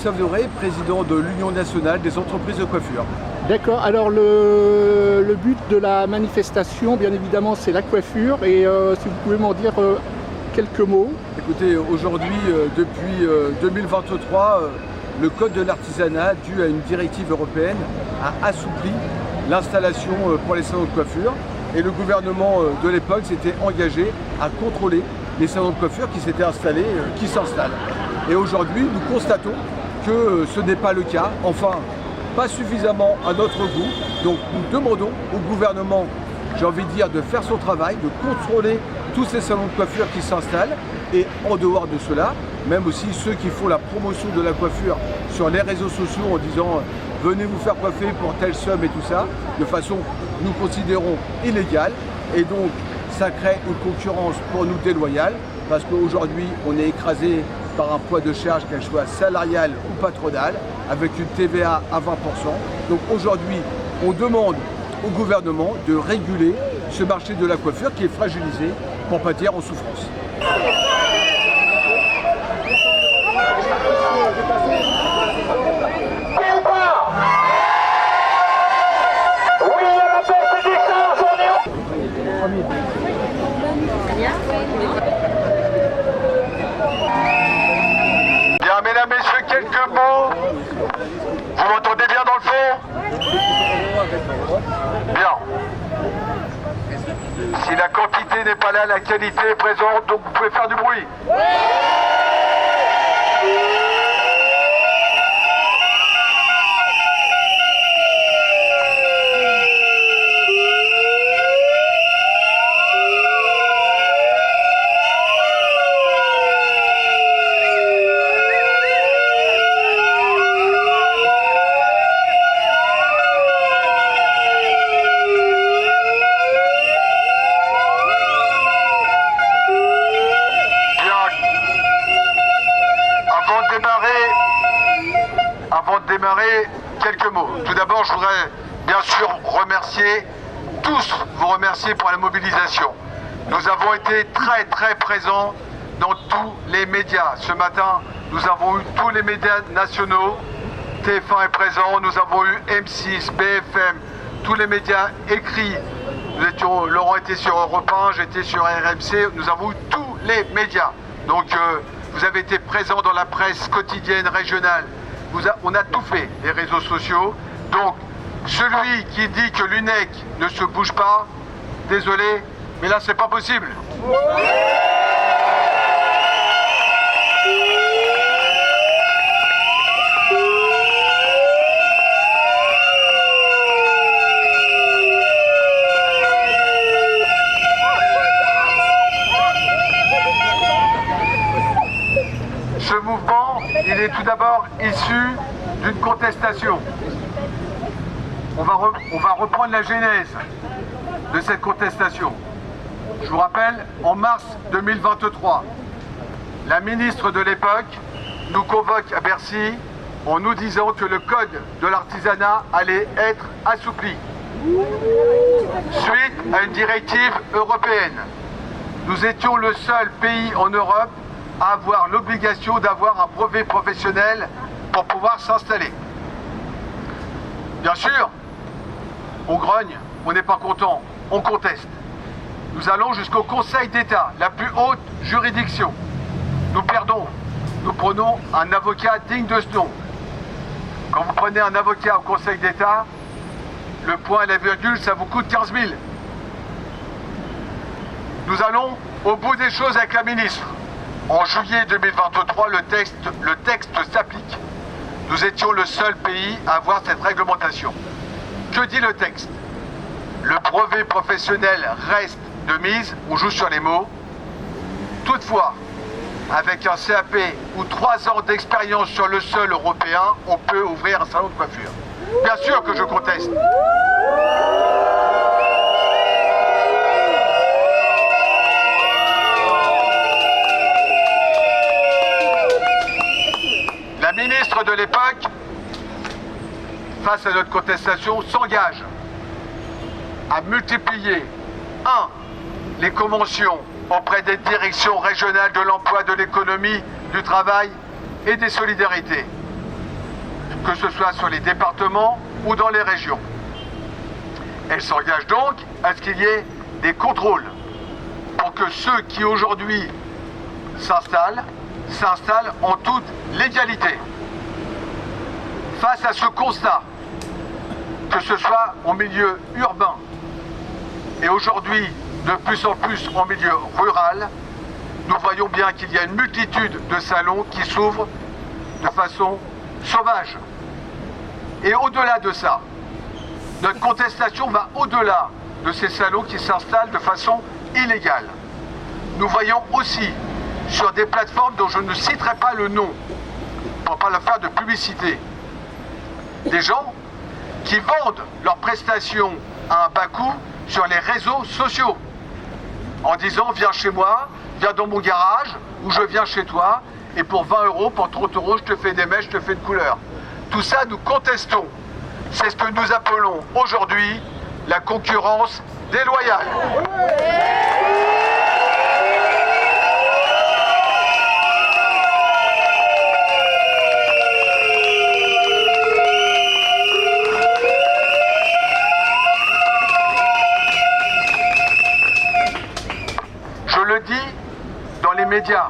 Christophe Doré, président de l'Union nationale des entreprises de coiffure. D'accord, alors le but de la manifestation, bien évidemment, c'est la coiffure. Et si vous pouvez m'en dire quelques mots. Écoutez, aujourd'hui, depuis 2023, le Code de l'artisanat, dû à une directive européenne, a assoupli l'installation pour les salons de coiffure. Et le gouvernement de l'époque s'était engagé à contrôler les salons de coiffure qui s'étaient installés, qui s'installent. Et aujourd'hui, nous constatons que ce n'est pas le cas, enfin, pas suffisamment à notre goût. Donc nous demandons au gouvernement, j'ai envie de dire, de faire son travail, de contrôler tous ces salons de coiffure qui s'installent. Et en dehors de cela, même aussi ceux qui font la promotion de la coiffure sur les réseaux sociaux en disant venez vous faire coiffer pour telle somme et tout ça, de façon nous considérons illégale. Et donc ça crée une concurrence pour nous déloyale, parce qu'aujourd'hui on est écrasé par un poids de charge, qu'elle soit salariale ou patronale, avec une TVA à 20%. Donc aujourd'hui, on demande au gouvernement de réguler ce marché de la coiffure qui est fragilisé, pour ne pas dire en souffrance. Bien, mesdames, messieurs, quelques mots. Vous m'entendez bien dans le fond? Bien. Si la quantité n'est pas là, la qualité est présente, donc vous pouvez faire du bruit. Avant de démarrer, quelques mots. Tout d'abord, je voudrais bien sûr vous remercier pour la mobilisation. Nous avons été très présents dans tous les médias. Ce matin, nous avons eu tous les médias nationaux. TF1 est présent, nous avons eu M6, BFM, tous les médias écrits. Laurent était sur Europe 1, j'étais sur RMC, nous avons eu tous les médias. Donc vous avez été présents dans la presse quotidienne, régionale. On a tout fait, les réseaux sociaux. Donc, celui qui dit que l'UNEC ne se bouge pas, désolé, mais là, c'est pas possible. Ce mouvement, il est tout d'abord issu d'une contestation. On va reprendre la genèse de cette contestation. Je vous rappelle, en mars 2023, la ministre de l'époque nous convoque à Bercy en nous disant que le code de l'artisanat allait être assoupli suite à une directive européenne. Nous étions le seul pays en Europe à avoir l'obligation d'avoir un brevet professionnel pour pouvoir s'installer. Bien sûr, on grogne, on n'est pas content, on conteste. Nous allons jusqu'au Conseil d'État, la plus haute juridiction. Nous prenons un avocat digne de ce nom. Quand vous prenez un avocat au Conseil d'État, le point et la virgule, ça vous coûte 15 000. Nous allons au bout des choses avec la ministre. En juillet 2023, le texte s'applique. Nous étions le seul pays à avoir cette réglementation. Que dit le texte? Le brevet professionnel reste de mise, on joue sur les mots. Toutefois, avec un CAP ou 3 ans d'expérience sur le sol européen, on peut ouvrir un salon de coiffure. Bien sûr que je conteste. La ministre de l'époque, face à notre contestation, s'engage à multiplier 1. Les conventions auprès des directions régionales de l'emploi, de l'économie, du travail et des solidarités. que ce soit sur les départements ou dans les régions. Elle s'engage donc à ce qu'il y ait des contrôles pour que ceux qui aujourd'hui s'installent en toute légalité. Face à ce constat, que ce soit en milieu urbain et aujourd'hui de plus en plus en milieu rural, nous voyons bien qu'il y a une multitude de salons qui s'ouvrent de façon sauvage. Et au-delà de ça, notre contestation va au-delà de ces salons qui s'installent de façon illégale. Nous voyons aussi sur des plateformes dont je ne citerai pas le nom, pour ne pas leur faire de publicité, des gens qui vendent leurs prestations à un bas coût sur les réseaux sociaux, en disant viens chez moi, viens dans mon garage, ou je viens chez toi, et pour 20 €, pour 30 € je te fais des mèches, je te fais une couleur. Tout ça, nous contestons. C'est ce que nous appelons aujourd'hui la concurrence déloyale. Je le dis dans les médias,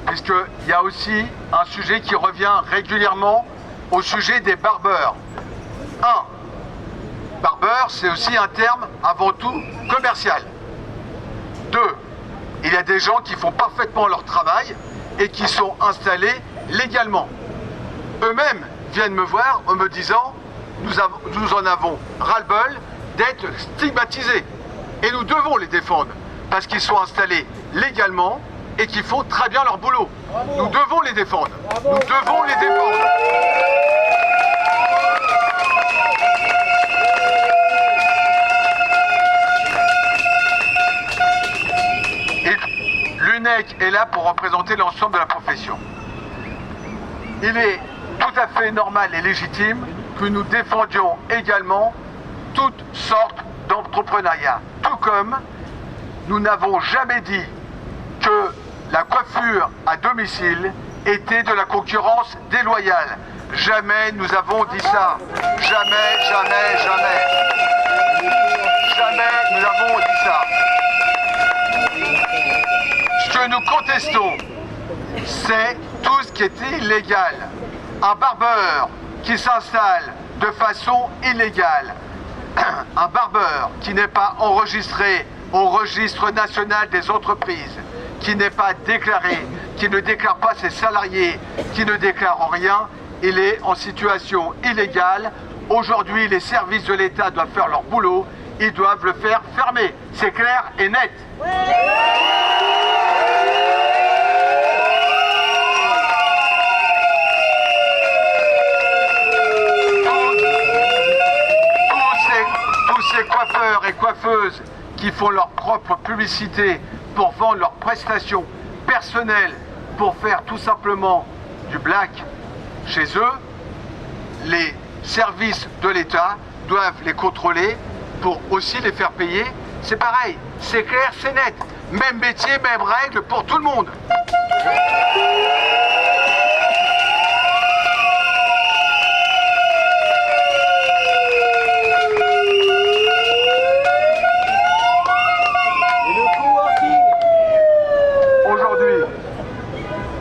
puisqu'il y a aussi un sujet qui revient régulièrement au sujet des barbeurs. Barbeur, c'est aussi un terme avant tout commercial. 2, il y a des gens qui font parfaitement leur travail et qui sont installés légalement. Eux-mêmes viennent me voir en me disant nous en avons ras-le-bol d'être stigmatisés. Et nous devons les défendre parce qu'ils sont installés légalement et qu'ils font très bien leur boulot. Bravo. Nous devons les défendre. Bravo. Nous devons les défendre. L'UNEC est là pour représenter l'ensemble de la profession. Il est tout à fait normal et légitime que nous défendions également toutes sortes d'entrepreneuriat. Tout comme nous n'avons jamais dit que la coiffure à domicile était de la concurrence déloyale. Jamais nous avons dit ça. Jamais, jamais, jamais. Jamais nous avons dit ça. Ce que nous contestons, c'est tout ce qui était illégal. Un barbeur qui s'installe de façon illégale, un barbeur qui n'est pas enregistré au registre national des entreprises, qui n'est pas déclaré, qui ne déclare pas ses salariés, qui ne déclare rien, il est en situation illégale. Aujourd'hui, les services de l'État doivent faire leur boulot, ils doivent le faire fermer. C'est clair et net. Tous ces coiffeurs et coiffeuses qui font leur propre publicité pour vendre leurs prestations personnelles, pour faire tout simplement du black chez eux, les services de l'État doivent les contrôler pour aussi les faire payer. C'est pareil, c'est clair, c'est net. Même métier, même règles pour tout le monde.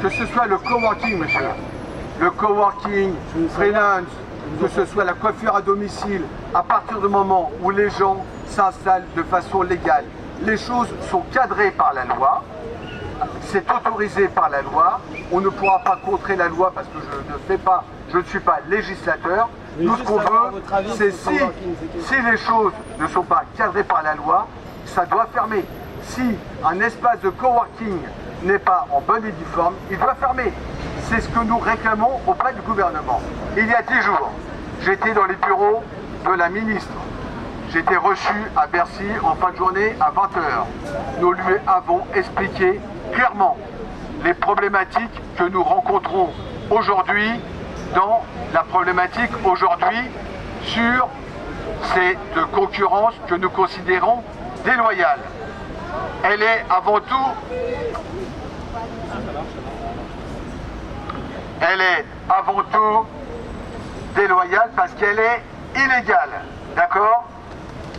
Que ce soit le coworking, monsieur, le coworking, freelance, que ce soit la coiffure à domicile, à partir du moment où les gens s'installent de façon légale, les choses sont cadrées par la loi, c'est autorisé par la loi, on ne pourra pas contrer la loi parce que je ne suis pas législateur. Nous, ce qu'on veut, c'est si les choses ne sont pas cadrées par la loi, ça doit fermer. Si un espace de coworking n'est pas en bonne et due forme, il doit fermer. C'est ce que nous réclamons auprès du gouvernement. Il y a 10 jours, j'étais dans les bureaux de la ministre. J'étais reçu à Bercy en fin de journée à 20h. Nous lui avons expliqué clairement les problématiques que nous rencontrons aujourd'hui dans la problématique aujourd'hui sur cette concurrence que nous considérons déloyale. Elle est avant tout déloyale parce qu'elle est illégale. D'accord?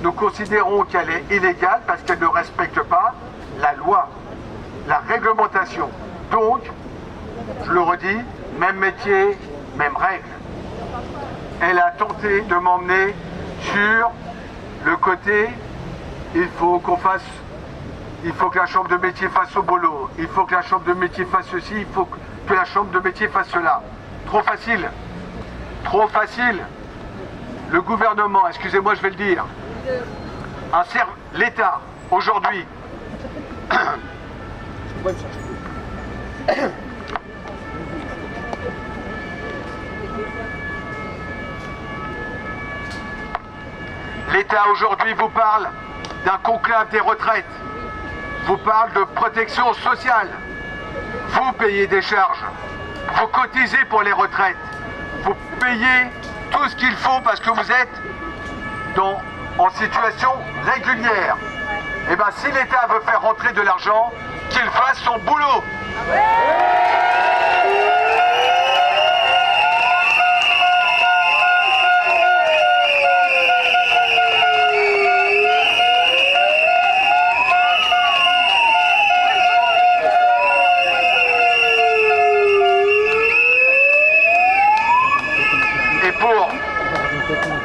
Nous considérons qu'elle est illégale parce qu'elle ne respecte pas la loi, la réglementation. Donc, je le redis, même métier, même règle. Elle a tenté de m'emmener sur le côté, il faut que la chambre de métier fasse au boulot, il faut que la chambre de métier fasse ceci, il faut que la chambre de métier fasse cela. Trop facile. Trop facile. Le gouvernement, excusez-moi, je vais le dire, l'État, aujourd'hui, l'État aujourd'hui vous parle d'un conclave des retraites, vous parle de protection sociale. Vous payez des charges, vous cotisez pour les retraites, vous payez tout ce qu'il faut parce que vous êtes en situation régulière. Et bien si l'État veut faire rentrer de l'argent, qu'il fasse son boulot.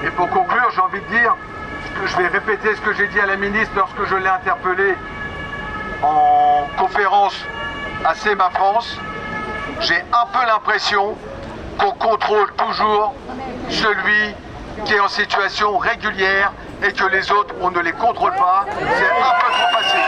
Et pour conclure, j'ai envie de dire, je vais répéter ce que j'ai dit à la ministre lorsque je l'ai interpellée en conférence à CMA France. J'ai un peu l'impression qu'on contrôle toujours celui qui est en situation régulière et que les autres, on ne les contrôle pas. C'est un peu trop facile.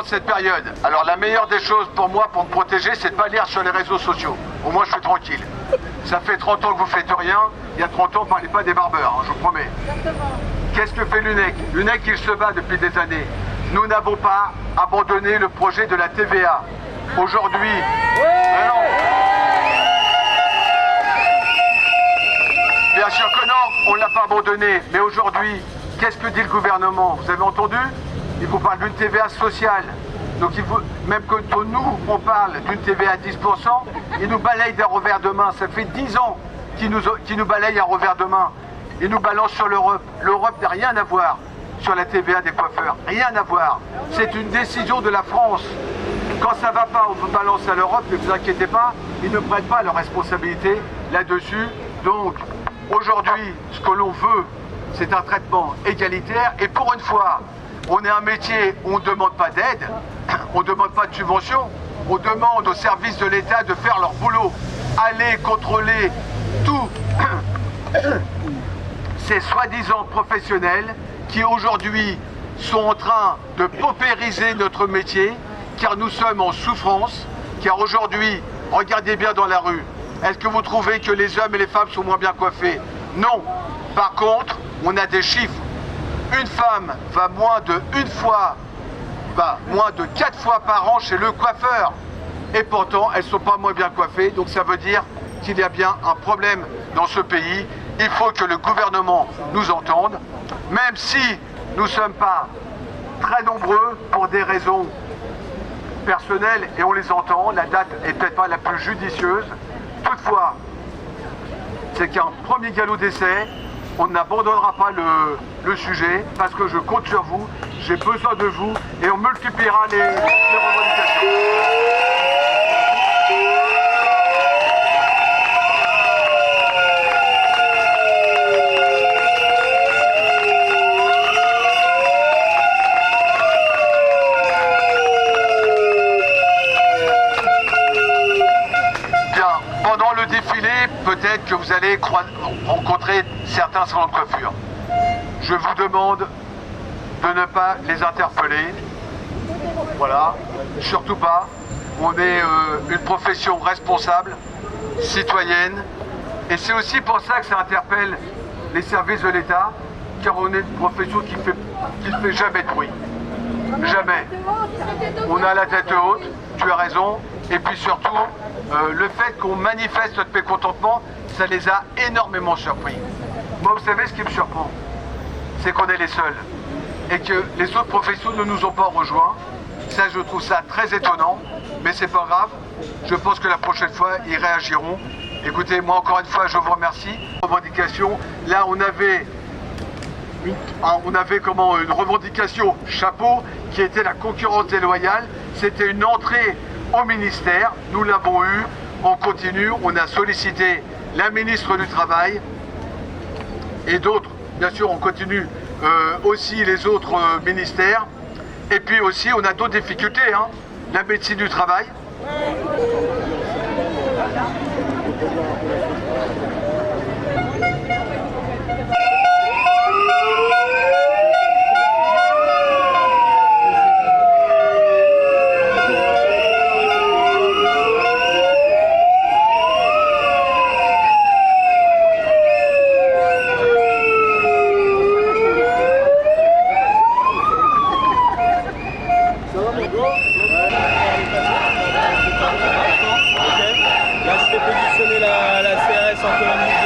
Cette période. Alors la meilleure des choses pour moi, pour me protéger, c'est de ne pas lire sur les réseaux sociaux. Au moins je suis tranquille. Ça fait 30 ans que vous faites rien. Il y a 30 ans, on ne parlait pas des barbeurs, hein, je vous promets. Qu'est-ce que fait l'UNEC? L'UNEC, il se bat depuis des années. Nous n'avons pas abandonné le projet de la TVA. Aujourd'hui, bien sûr que non, on ne l'a pas abandonné. Mais aujourd'hui, qu'est-ce que dit le gouvernement? Vous avez entendu? Il vous parle d'une TVA sociale. Donc même quand nous, on parle d'une TVA à 10%, ils nous balayent d'un revers de main. Ça fait 10 ans qu'ils nous balayent un revers de main. Ils nous balancent sur l'Europe. L'Europe n'a rien à voir sur la TVA des coiffeurs. Rien à voir. C'est une décision de la France. Quand ça ne va pas, on vous balance à l'Europe, ne vous inquiétez pas, ils ne prennent pas leurs responsabilités là-dessus. Donc, aujourd'hui, ce que l'on veut, c'est un traitement égalitaire. Et pour une fois, on est un métier où on ne demande pas d'aide, on ne demande pas de subvention, on demande aux services de l'État de faire leur boulot. Aller contrôler tous ces soi-disant professionnels qui aujourd'hui sont en train de paupériser notre métier, car nous sommes en souffrance, car aujourd'hui, regardez bien dans la rue, est-ce que vous trouvez que les hommes et les femmes sont moins bien coiffés? Non. Par contre, on a des chiffres. Une femme va moins de 4 fois par an chez le coiffeur. Et pourtant, elles ne sont pas moins bien coiffées. Donc ça veut dire qu'il y a bien un problème dans ce pays. Il faut que le gouvernement nous entende. Même si nous ne sommes pas très nombreux pour des raisons personnelles, et on les entend, la date est peut-être pas la plus judicieuse. Toutefois, c'est qu'un premier galop d'essai. On n'abandonnera pas le sujet parce que je compte sur vous, j'ai besoin de vous et on multipliera les revendications. Bien, pendant le défilé, peut-être que vous allez rencontrer certains salons de coiffure. Je vous demande de ne pas les interpeller. Voilà, surtout pas. On est une profession responsable, citoyenne, et c'est aussi pour ça que ça interpelle les services de l'État, car on est une profession qui ne fait jamais de bruit. Jamais. On a la tête haute, tu as raison, et puis surtout, le fait qu'on manifeste notre mécontentement, ça les a énormément surpris. Moi, vous savez ce qui me surprend, c'est qu'on est les seuls et que les autres professions ne nous ont pas rejoints. Ça, je trouve ça très étonnant, mais c'est pas grave. Je pense que la prochaine fois, ils réagiront. Écoutez, moi, encore une fois, je vous remercie. Revendication, là, on avait une revendication chapeau qui était la concurrence déloyale. C'était une entrée au ministère. Nous l'avons eu. On continue. On a sollicité la ministre du Travail et d'autres. Bien sûr, on continue aussi les autres ministères. Et puis aussi, on a d'autres difficultés. La médecine du travail. Là, je fais positionner la CRS en colonie.